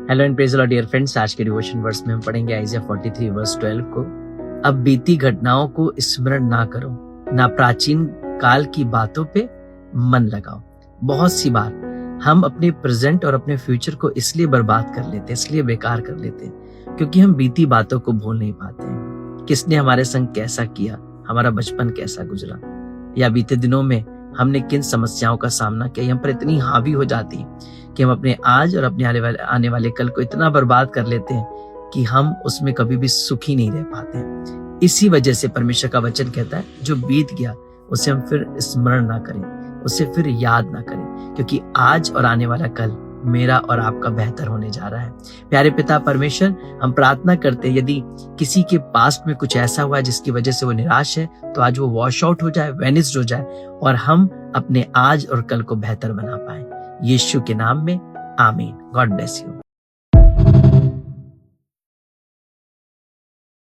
Hello and praise the Lord dear friends. आज के devotion verse में हम पढ़ेंगे आइज़िया 43 वर्स 12 को। अब बीती घटनाओं को स्मरण ना करो, ना प्राचीन काल की बातों पे मन लगाओ। बहुत सी बार हम अपने प्रेजेंट और अपने फ्यूचर को इसलिए बर्बाद कर लेते, इसलिए बेकार कर लेते क्योंकि हम बीती बातों को भूल नहीं पाते हैं। किसने हमारे संग कैसा किया, हमारा बचपन कैसा गुजरा, या बीते दिनों में हमने किन समस्याओं का सामना किया। हम पर इतनी हावी हो जाती कि हम अपने आज और अपने आने वाले कल को इतना बर्बाद कर लेते हैं कि हम उसमें कभी भी सुखी नहीं रह पाते हैं। इसी वजह से परमेश्वर का वचन कहता है, जो बीत गया उसे हम फिर स्मरण ना करें, उसे फिर याद ना करें, क्योंकि आज और आने वाला कल मेरा और आपका बेहतर होने जा रहा है। प्यारे पिता परमेश्वर, हम प्रार्थना करते हैं यदि किसी के पास्ट में कुछ ऐसा हुआ जिसकी वजह से वो निराश है, तो आज वो वॉश आउट हो जाए, वेनिस्ड हो जाए, और हम अपने आज और कल को बेहतर बना पाए। यीशु के नाम में आमीन। God bless you.